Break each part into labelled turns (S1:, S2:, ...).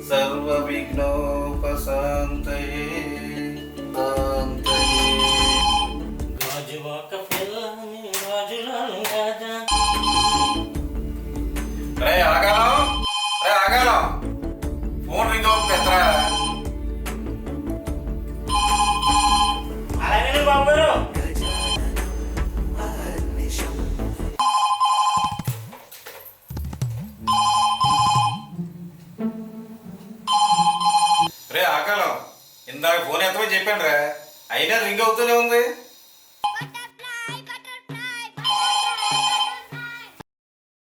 S1: సర్వ విఘ్నోపశాంతయే ఆగాలం phone ring అవుతుంది ఎత్తరా.
S2: అలాగే బాబు గారు.
S1: రే ఆకాలం ఇందాక ఫోన్ ఎంతమని చెప్పాను రా, అయినా రింగ్ అవుతూనే ఉంది.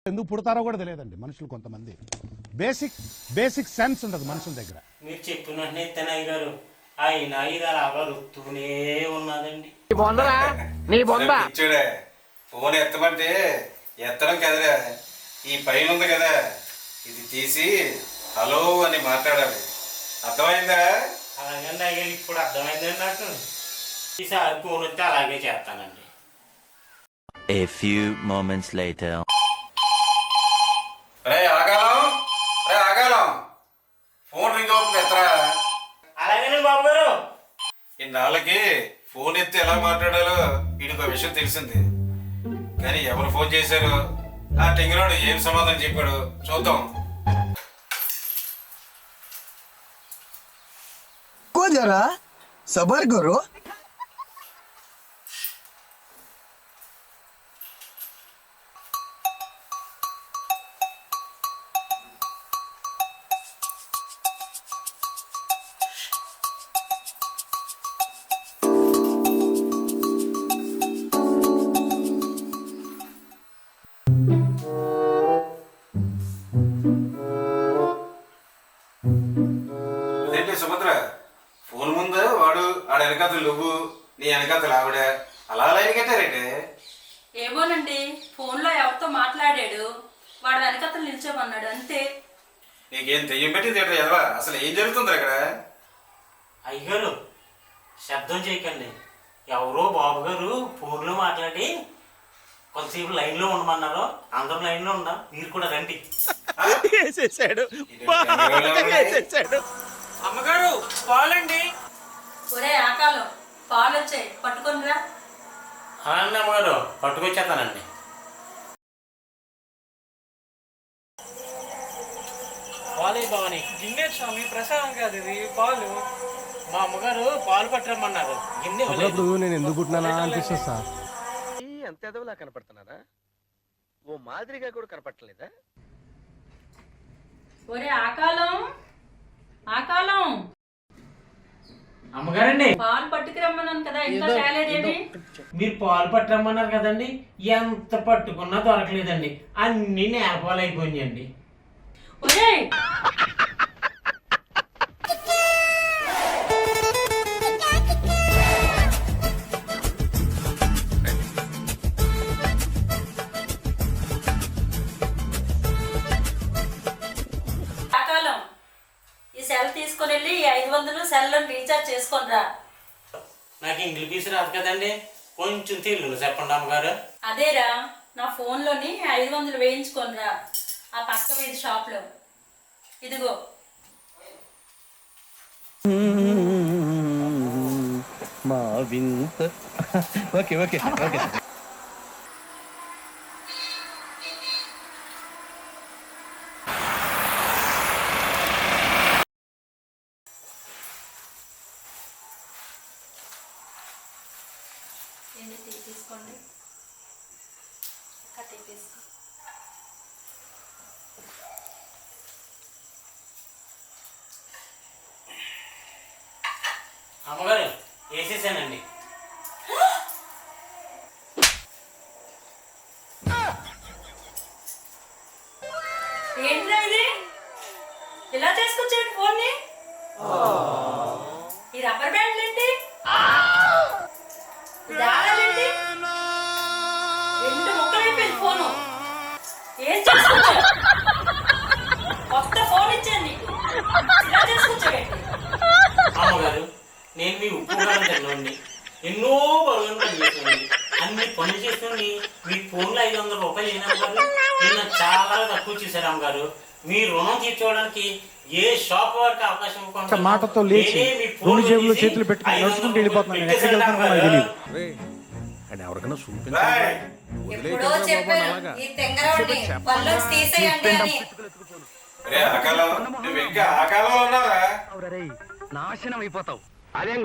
S3: ఎందుకు పుడతారో కూడా తెలియదండి మనుషులు. కొంతమంది బేసిక్ సెన్స్ ఉండదు మనుషుల దగ్గర.
S2: మీరు చెప్పినట్టు తెనయ్య గారు అయినా ఇది అలాగా రుతూనే ఉన్నదండి.
S1: ఇచ్చాడే ఫోన్ ఎత్తమంటే ఎత్తడం కదరా, ఈ పైన ఉంది కదా ఇది తీసి హలో అని మాట్లాడాలి. అర్థమైందా?
S2: అలాగండి అయ్యారు, ఇప్పుడు అర్థమైందండి నాకు. ఈసారి ఫోన్ వస్తే అలాగే చేస్తానండి.
S4: A few moments later.
S1: రే ఆగాలం ఫోన్ రింగ్ అవుతుంది ఎత్తరా.
S2: అలాగేనండి బాబు గారు.
S1: ఇన్నాళ్ళకి ఫోన్ ఎత్తి ఎలా మాట్లాడాలో వీడికి ఒక విషయం తెలిసింది. కానీ ఎవరు ఫోన్ చేశారు, ఆ టెంగిరోడు ఏం సమాధానం చెప్పాడు చూద్దాం.
S5: जरा सबर करो.
S1: సుభద్ర ఫోన్ ముందు వాడు ఆడ వెనకాతలు నువ్వు, నీ వెనకాతలు ఆవిడ, అలా లైన్ కట్టారంటే.
S6: ఏమోనండి, ఫోన్లో ఎవరితో మాట్లాడాడు, వాడు వెనకతలు నిల్చోమన్నాడు అంతే.
S1: నీకేం తెయ్యం పెట్టింది ఎదవా, అసలు ఏం జరుగుతుంది అక్కడ?
S2: అయ్యగారు శబ్దం చేయకండి. ఎవరో బాబు గారు ఫోన్లో మాట్లాడి కొంతసేపు లైన్లో ఉండమన్నారు. అందరం లైన్లో ఉందా, మీరు కూడా రండి. అమ్మగారు పాలండి.
S6: ఒరే ఆకాలం, పాలు వచ్చాయి పట్టుకొనిరా.
S2: అవునండి అమ్మగారు, పట్టుకొచ్చేస్తానండి. పాలు భవాని గిన్నె స్వామి ప్రసాదం కాదు ఇది పాలు. మా అమ్మగారు పాలు పట్టరమ్మన్నారు. గిన్నె
S3: నేను ఎందుకు పుట్టినా అనిపిస్తుంది సార్.
S7: ఎంత ఎదవలా కనపడుతున్నారా? ఓ మాదిరిగా కూడా కనపడలేదా?
S6: ఒరే ఆకాలం
S2: అమ్మగారండి,
S6: పాలు పట్టుకురమ్మన్నాను కదా, ఇంకా తేలేదేమి?
S2: మీరు పాలు పట్టరమ్మన్నారు కదండి, ఎంత పట్టుకున్నా దొరకలేదండి. అన్ని నేలపాలు అయిపోయినాయండి.
S6: ఒరే ఆకాలం, ఈ సెల్ తీసుకొని వెళ్ళి 500 సెల్ రీఛార్జ్ చేసుకొనిరా.
S2: నాకు ఇంగ్లీష్ రాదు కదండి, కొంచెం తెలుగు చెప్పండి అమ్మగారు.
S6: అదేరా, నా ఫోన్లోని 500 వేయించుకొనిరా ఆ పక్క వీధి షాప్లో. ఇదిగో.
S7: మా వింత ఓకే ఓకే ఓకే.
S6: తీసుకోండి, కట్టి తీసుకో.
S2: అమ్మగారు వేసేసానండి.
S6: ఏంట్రా ఇది, ఇలా చేసుకొచ్చాడు ఫోన్ని? ఈ రబ్బర్ బ్యాండ్లు ఏంటి, దారాలేంటి, 2 ముక్కలైపోయింది ఫోను. ఏం చేసుకొచ్చాడు? కొత్త ఫోన్ ఇచ్చాను నీకు, ఇలా చేసుకొచ్చాడండి.
S2: అమ్మగారు, నేను మీ ఉప్పు తినండి, ఎన్నో పనులు పనిచేస్తుంది, అన్ని పనులు చేస్తుంది. మీ ఫోన్లో 500 రూపాయలు అయినా అమ్మగారు, నిన్న చాలా తక్కువ చేశారు అమ్మగారు. మీ రుణం తీర్చుకోవడానికి ఏ షాప్ వారికి అవకాశం ఇవ్వకుండా
S8: మాటతో లేచి
S2: నేనే మీ ఫోన్
S8: రెండు జేబులు
S2: తీసి
S8: చేతులు పెట్టుకుని
S2: 500
S8: నడుచుకుంటూ వెళ్ళిపోతున్నాను. నేను ఎక్కడికి వెళ్తానో నాకు తెలియదు.
S7: ఎవరికైనా
S1: రాయ్.
S6: ఎప్పుడో చెప్పాను ఈ తెంగరవాడిని పళ్ళొచ్చి తీసేయండి అని.
S1: రే ఆకాలం నువ్వు ఇంకా ఆకాలంలో ఉన్నారా?
S7: నాశనం అయిపోతావు అదేం